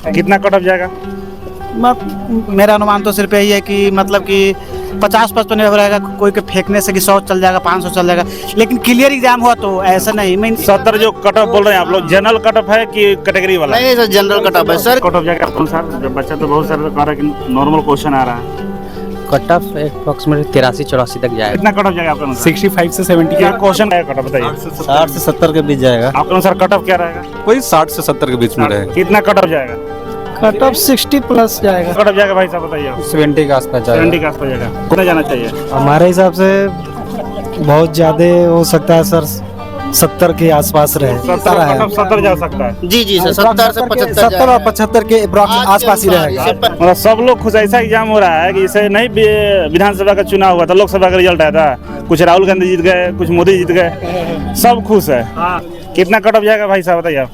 कितना cut off जाएगा? मेरा अनुमान तो सिर्फ यही है कि मतलब कि 50-55 हो रहेगा, कोई के फेंकने से कि 100 चल जाएगा, 500 चल जाएगा, लेकिन क्लियर एग्जाम हुआ तो ऐसा नहीं। मैं 70 जो कट ऑफ बोल रहे हैं आप लोग, जनरल कट ऑफ है कि कैटेगरी वाला? नहीं सर, जनरल कट ऑफ है सर। कट ऑफ जाएगा कौन सा? जब बच्चा तो बहुत सारे कह रहा है कि नॉर्मल क्वेश्चन आ रहा है। कट ऑफ अप्रॉक्सीमेटली 83-84 तक जाएगा। कितना कट ऑफ जाएगा आपका? 65 से 70 क्या क्वेश्चन है कट ऑफ बताइए? 60 से 70 के बीच जाएगा। आपके अनुसार कट ऑफ क्या रहेगा? वही 60 से 70 के बीच में रहेगा। कितना कट ऑफ जाएगा? कट ऑफ 60 प्लस जाएगा। कट ऑफ जाएगा भाई साहब बताइए आप? 70 के आसपास 70 के आसपास जाएगा। कितना जाना चाहिए? हमारे हिसाब से बहुत ज़्यादा हो सकता है सर, 70 के आसपास रहे। 70 जा सकता है। जी जी सर, 70 से 75 70 और 75 के आसपास ही रहेगा। मतलब सब लोग खुश, ऐसा एग्जाम हो रहा है कि इसे नहीं विधानसभा का चुनाव हुआ था, लोकसभा का रिजल्ट आया था, कुछ राहुल गांधी जीत गए, कुछ मोदी जीत गए, सब खुश है। कितना कट ऑफ जाएगा भाई साहब बताइए आप?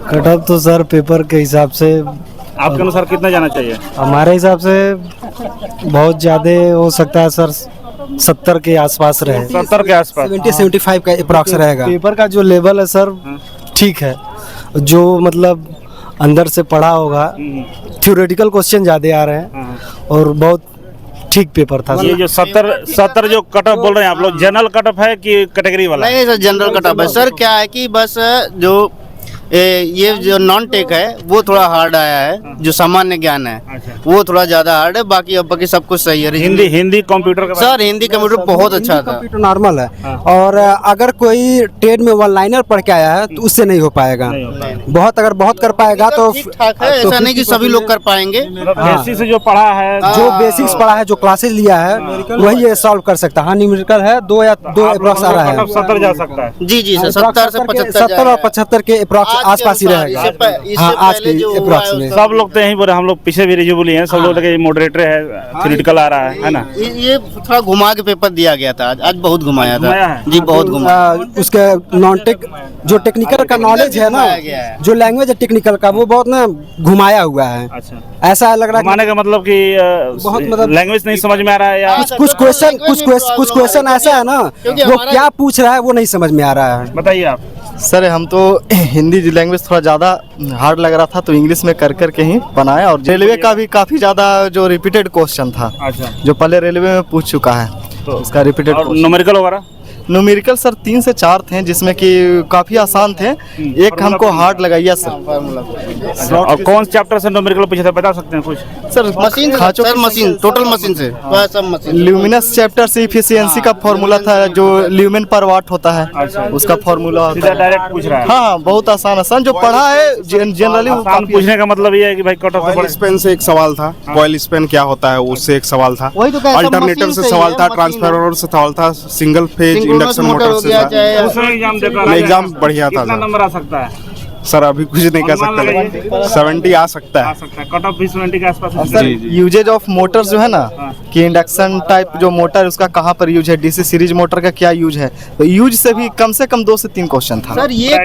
कट ऑफ तो सर पेपर के हिसाब से आपके अनुसार कितना जाना चाहिए? हमारे हिसाब से बहुत ज़्यादा हो सकता है सर, 70 के आसपास रहे। 70 के आसपास। 70-75 का अप्रॉक्स रहेगा। पेपर का जो लेवल है सर ठीक है, जो मतलब अंदर से पढ़ा होगा, थ्योरेटिकल क्वेश्चन ज़्यादा आ रहे हैं और बहुत ठीक पेपर था। ये जो 70 जो कट ऑफ बोल रहे हैं आप लोग, जनरल कट ऑफ है कि कैटेगरी वाला? नहीं सर, जनरल कट ऑफ है सर। क्या है कि बस जो ये जो नॉन टेक है वो थोड़ा हार्ड आया है, जो सामान्य ज्ञान है वो थोड़ा ज्यादा हार्ड है, बाकी सब कुछ सही है। हिंदी कंप्यूटर का सर, हिंदी कंप्यूटर बहुत अच्छा था। कंप्यूटर नॉर्मल है और अगर कोई ट्रेड में वन लाइनर पढ़ के आया है तो उससे नहीं हो पाएगा। अगर बहुत कर पाएगा तो ठीक ठाक है, ऐसा नहीं कि सभी लोग कर पाएंगे। बेसिक से जो पढ़ा है, जो बेसिक्स पढ़ा है, जो क्लासेस लिया है वही ये सॉल्व कर सकता है। हाँ, न्यूमेरिकल है, 2 अप्रॉक्स आ रहा है। 70 जा सकता है। जी जी सर, 70 से 75 70 और 75 के अप्रॉक्स आसपास ही रहेगा। हाँ, आज के अप्रॉक्स में सब लोग तो यही बोले, हम लोग पीछे भी रिव्यू बोली हैं, सब लोग लगे मॉडरेटर है, थ्योरेटिकल आ रहा है ना। ये थोड़ा घुमा के पेपर दिया गया था, आज बहुत घुमाया था जी, बहुत घुमाया। उसके नॉन टेक जो टेक्निकल का नॉलेज है ना, जो लैंग्वेज है टेक्निकल का, वो बहुत ना घुमाया हुआ है। अच्छा, ऐसा लग रहा है माने का मतलब कि बहुत मतलब लैंग्वेज नहीं समझ में आ रहा है, या कुछ क्वेश्चन ऐसा है ना, वो क्या पूछ रहा है वो नहीं समझ में आ रहा है। बताइए आप। सर, हम तो हिंदी लैंग्वेज थोड़ा ज़्यादा हार्ड लग रहा था तो इंग्लिश में कर के ही बनाया, और रेलवे का भी काफ़ी ज़्यादा जो रिपीटेड क्वेश्चन था, अच्छा, जो पहले रेलवे में पूछ चुका है, तो उसका रिपीटेड। न्यूमेरिकल वगैरह? न्यूमेरिकल सर 3 से 4 थे, जिसमें कि काफ़ी आसान थे, एक हमको हार्ड लगाइए सर। और कौन चैप्टर से न्यूमेरिकल पूछा था, बता सकते हैं कुछ? Sir machine, sir machine, total machine से सब मशीन। ल्यूमिनस चैप्टर से इफिशियंसी का फॉर्मूला था, जो ल्यूमेन पर वाट होता है, उसका फॉर्मूला डायरेक्ट पूछ रहा है। हाँ, बहुत आसान जो पढ़ा है जनरली। पूछने का मतलब ये है कि भाई कट ऑफ बॉयल स्पेन से एक सवाल था, बॉयल स्पेन क्या होता है उससे एक सवाल था, अल्टरनेटर से सवाल था, ट्रांसफार्मर से सवाल था, सिंगल फेज इंडक्शन मोटर से था। उसमें एग्जाम बढ़िया था। कितना नंबर आ सकता है सर? अभी कुछ नहीं कह सकते, 70 आ सकता है। कट ऑफ भी 70 के आसपास। सर, यूजेज ऑफ मोटर जो है ना, कि इंडक्शन टाइप जो मोटर उसका कहाँ पर यूज है, डीसी सीरीज मोटर का क्या यूज है, तो यूज से भी कम 2 से 3 क्वेश्चन था। सर ये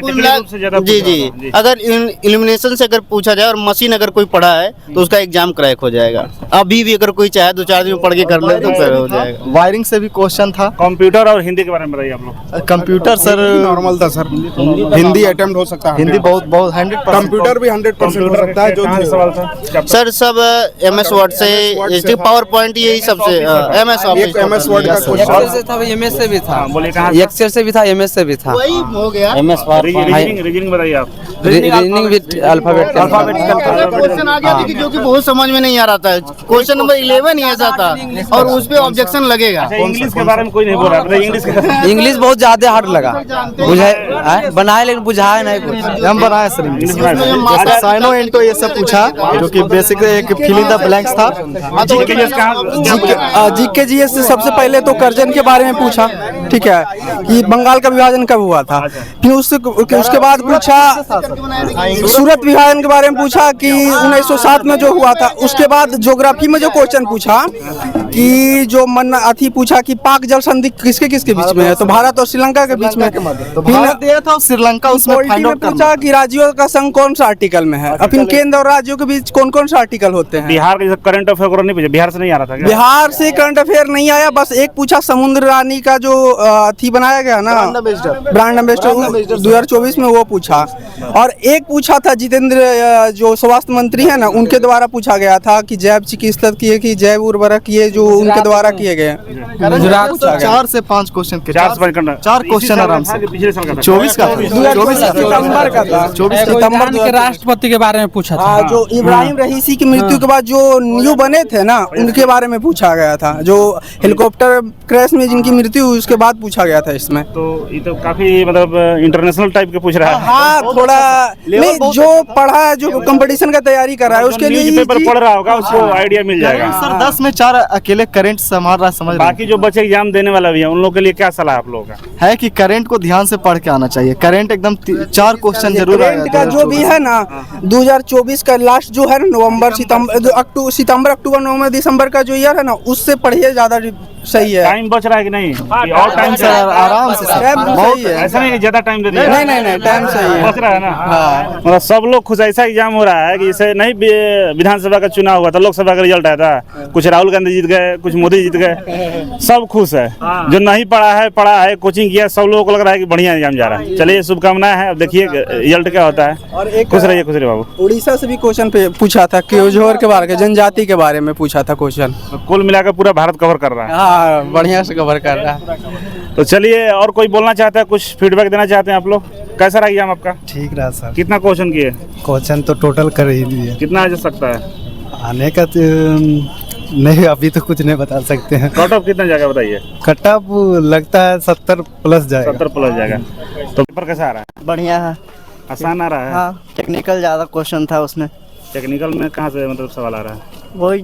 जी, अगर इल्यूमिनेशन से अगर पूछा जाए और मशीन अगर कोई पढ़ा है तो उसका एग्जाम क्रैक हो जाएगा। अभी भी अगर कोई चाहे 2-4 दिन पढ़ के कर ले तो हो जाएगा। वायरिंग से भी क्वेश्चन था। कंप्यूटर और हिंदी के बारे में बताइए आप लोग। कंप्यूटर सर नॉर्मल था सर, हिंदी अटेम्प्ट हो सकता है, हिंदी बहुत 100%। कंप्यूटर भी 100% हो सकता है। जो सवाल था सर सब MS वर्ड से, पावर पॉइंट, यही सबसे MS वर्ड का क्वेश्चन MS से भी था, बोले कहाँ? एक्सेल से भी था, MS से भी था। वही हो गया। रीजनिंग बताइए आप। रीजनिंग विद अल्फाबेट क्वेश्चन आ गया जो कि बहुत समझ में नहीं आ रहा था। क्वेश्चन नंबर 11 ही ऐसा था और उस पे ऑब्जेक्शन लगेगा। इंग्लिश के बारे में कोई नहीं बोल रहा। इंग्लिश बहुत ज्यादा हार्ड लगा, बुझाए बनाए लेकिन बुझाए नहीं कुछ। हम बनाए सर इंग्लिश में साइनो एंटो ये सब पूछा, जो कि बेसिक एक फिल इन द ब्लैंक्स था। जीके से सबसे पहले तो कर्जन के बारे में पूछा, ठीक है, कि बंगाल का विभाजन कब हुआ था। फिर उसके बाद पूछा सूरत विभाजन के बारे में पूछा कि 1907 में जो हुआ था। उसके बाद ज्योग्राफी में जो क्वेश्चन पूछा, कि जो मन अथी पूछा कि पाक जल संधि किसके किसके बीच में है, तो भारत और श्रीलंका के बीच में। तो भारत दिया था और श्रीलंका उसमें पॉलिटी फाइंड में आउट करना। पूछा कि राज्यों का संघ कौन सा आर्टिकल में है, फिर केंद्र और राज्यों के बीच कौन कौन सा आर्टिकल होते हैं। बिहार का करंट अफेयर वगैरह नहीं पूछा, बिहार से नहीं आ रहा था क्या? बिहार से करंट अफेयर नहीं आया, बस एक पूछा समुद्र रानी का जो अथी बनाया गया ना, ब्रांड एम्बेसडर 2024 में, वो पूछा। और एक पूछा था जितेंद्र जो स्वास्थ्य मंत्री है ना, उनके द्वारा पूछा गया था कि जैव चिकित्सा किए कि जैव उर्वरक ये जो उनके द्वारा किए गए। गुजरात से 4 से 5 क्वेश्चन के 4 क्वेश्चन आराम से। पिछले साल का था। 24 का 24 सितंबर का था, 24 सितंबर के राष्ट्रपति के बारे में पूछा था। हाँ, जो इब्राहिम रईसी की मृत्यु के बाद जो न्यू बने थे ना, उनके बारे में पूछा गया था। जो हेलीकॉप्टर क्रैश में जिनकी मृत्यु हुई उसके बाद पूछा गया था इसमें। तो ये तो काफी मतलब इंटरनेशनल टाइप के पूछ रहा है। हाँ, थोड़ा नहीं, जो पढ़ा है, जो कंपटीशन का तैयारी कर रहा है, उसके लिए पेपर पढ़ रहा होगा, उसको आइडिया मिल जाएगा। सर 10 में 4 अकेले करंट संभाल रहा, समझ रहे बाकी जो बच्चे एग्जाम देने वाला भी है, उन लोगों के लिए क्या सलाह आप लोगों का है कि करंट को ध्यान से पढ़ के आना चाहिए। करंट एकदम 4 क्वेश्चन जरूर करंट का जो भी है ना, 2024 का लास्ट जो है ना, नवंबर सितंबर अक्टूबर नवंबर दिसंबर का जो ईयर है ना, उससे पढ़िए, ज्यादा सही है। टाइम बच रहा है कि नहीं? और टाइम सर आराम से टाइम सही है। ऐसा नहीं ज्यादा टाइम दे दिया। नहीं, टाइम सही है। बच रहा है ना। मतलब सब लोग खुश, ऐसा एग्जाम हो रहा है कि इसे नहीं विधानसभा का चुनाव हुआ था, लोकसभा का रिजल्ट आया था, कुछ राहुल गांधी जीत गए, कुछ मोदी जीत गए, सब खुश है। जो नहीं पढ़ा है, कोचिंग किया, सब लोगों को लग रहा है कि बढ़िया एग्जाम जा रहा है। चलिए, शुभकामनाएं हैं। अब देखिए रिजल्ट क्या होता है। और एक खुश रहिए बाबू। उड़ीसा से भी क्वेश्चन पूछा था, क्योजोर के बारे में, जनजाति के बारे में पूछा था क्वेश्चन। कुल मिलाकर पूरा भारत कवर कर रहा है। हाँ, बढ़िया से कवर कर रहा है। तो चलिए, और कोई बोलना चाहता है, कुछ फीडबैक देना चाहते हैं आप लोग? कैसा रहा एग्जाम आपका? ठीक रहा सर। कितना क्वेश्चन किए? क्वेश्चन तो टोटल कर ही दिए। कितना आ सकता है आने का नहीं, अभी तो कुछ नहीं बता सकते हैं। कट ऑफ कितना जाएगा बताइए? कट ऑफ लगता है 70 प्लस जाएगा। 70 प्लस जाएगा। तो पेपर कैसा आ रहा है? बढ़िया है। आसान आ रहा है? हाँ, टेक्निकल ज़्यादा क्वेश्चन था उसमें। टेक्निकल में कहाँ से मतलब सवाल आ रहा है? वही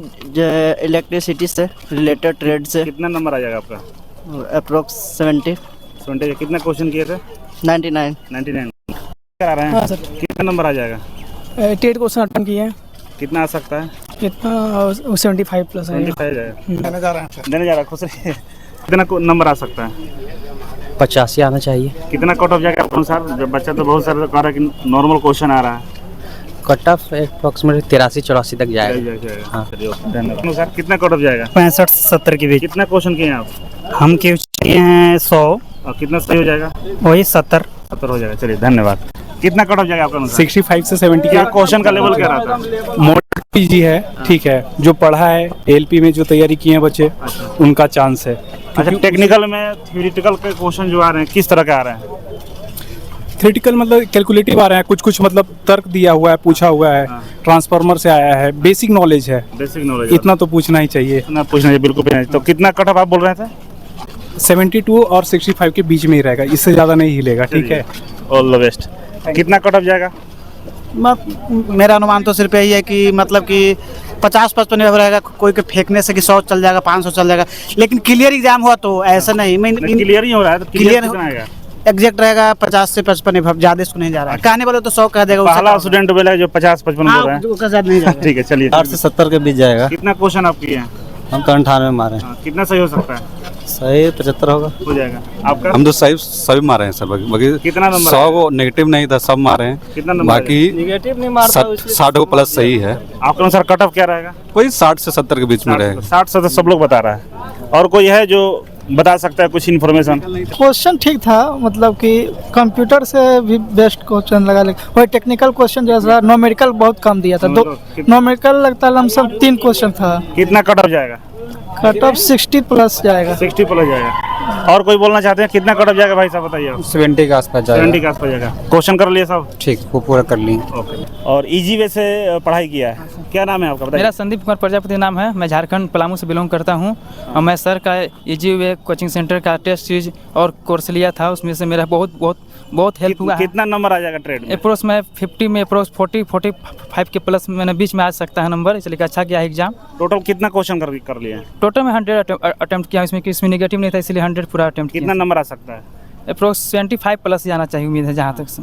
इलेक्ट्रिसिटी से रिलेटेड, ट्रेड से। कितना नंबर आ जाएगा आपका? अप्रोक्स 70। कितना क्वेश्चन किए थे? 99 आ रहे हैं। कितना नंबर आ जाएगा? 88 क्वेश्चन अटेम्प्ट किए हैं। कितना आ सकता है? कितना 75 प्लस है। 75 जाएगा। देने जा रहा है। खुश रहिए। कितना नंबर आ सकता है? 85 आना चाहिए। कितना कट ऑफ जाएगा आपके अनुसार? जब बच्चा तो बहुत सारे कह रहा है कि नॉर्मल क्वेश्चन आ रहा है। कट ऑफ अप्रोक्सीमेटली 83-84 तक जाएगा। हाँ, धन्यवाद। अनुसार कितना कट ऑफ जाएगा? 65-70 के बीच। कितना क्वेश्चन किए हैं आप? हम किए हैं 100। और कितना सही हो जाएगा? वही 70 हो जाएगा। चलिए, धन्यवाद। कितना कट ऑफ जाएगा आपका अनुसार? 65 से 70 क्या क्वेश्चन का लेवल क्या रहा था? मॉडल पीजी है, ठीक है। जो पढ़ा है, एलपी में जो तैयारी किए हैं बच्चे, उनका चांस है। अच्छा, टेक्निकल में थ्योरेटिकल के क्वेश्चन जो आ रहे हैं, किस तरह के आ रहे हैं? थ्योरेटिकल मतलब कैलकुलेटिव आ रहे हैं, कुछ मतलब तर्क दिया हुआ है, पूछा हुआ है, ट्रांसफार्मर से आया है, बेसिक नॉलेज है। बेसिक नॉलेज इतना तो पूछना ही चाहिए। इतना पूछना चाहिए, बिल्कुल पूछना चाहिए। तो कितना कट ऑफ आप बोल रहे थे? 72 और 65 के बीच में ही रहेगा, इससे ज़्यादा नहीं हिलेगा, ठीक है। All the best. कितना कट ऑफ जाएगा? मेरा अनुमान तो सिर्फ यही है कि मतलब कि 50-55 निर्भर रहेगा। कोई के फेंकने से कि 100 चल जाएगा, 500 चल जाएगा, लेकिन क्लियर एग्जाम हुआ तो ऐसा नहीं। क्लियर ही हो रहा है, तो क्लियर कितना आएगा? एग्जैक्ट रहेगा 50 से 55, ज्यादा इसको नहीं जा रहा है। कहने वाले तो 100 कह देगा। पहला स्टूडेंट बोला जो 50-55 बोल रहा है, नहीं जा रहा। ठीक है, चलिए। 60 से 70 के बीच जाएगा। कितना क्वेश्चन आप किए हैं? हम तो 98 मारे। कितना सही हो सकता है? सही 75 होगा। हो जाएगा। आपका? हम तो सभी मारे हैं सर। बाकी कितना नंबर? 100 को नेगेटिव नहीं था, सब मारे हैं। कितना नंबर? बाकी नेगेटिव नहीं मारता, 60 को प्लस सही है। आपके अनुसार कट ऑफ क्या रहेगा? वही 60 से 70 के बीच में रहेगा। 60 से सब लोग बता रहा है। और कोई है जो बता सकता है कुछ इन्फॉर्मेशन? क्वेश्चन ठीक था, मतलब कि कंप्यूटर से भी बेस्ट क्वेश्चन लगा। वही टेक्निकल क्वेश्चन जैसा न्यूमेरिकल बहुत कम दिया था। न्यूमेरिकल लगता है लमसम 3 क्वेश्चन था। कितना कट ऑफ जाएगा? कट ऑफ 60 प्लस जाएगा। 60 प्लस जाएगा। और कोई बोलना चाहते हैं? कितना कट ऑफ जाएगा भाई साहब, बताइए। 70 के आसपास जाएगा। 70 के आसपास जाएगा। क्वेश्चन कर लिए सब? ठीक, वो पूरा कर लिए। ओके। और इजी वे से पढ़ाई किया है। क्या नाम है आपका, बताइए? मेरा संदीप कुमार प्रजापति नाम है। मैं झारखंड पलामू से बिलोंग करता हूं और मैं सर का इजी वे कोचिंग सेंटर का टेस्ट सीरीज और कोर्स लिया था। उसमें से मेरा बहुत हेल्प हुआ है। कितना नंबर आ जाएगा ट्रेड में? अप्रोक्स में 50 में अप्रोक्स 40-45 के प्लस मैंने बीच में आ सकता है नंबर, इसलिए अच्छा किया है एग्जाम। टोटल कितना क्वेश्चन कर लिए? टोटल में 100 अटेम्प्ट किया। इसमें नेगेटिव नहीं था, इसलिए 100 पूरा अटेम्प्ट किया। कितना नंबर आ सकता है? अप्रोक्स 75 प्लस जाना चाहिए, उम्मीद है जहाँ तक से।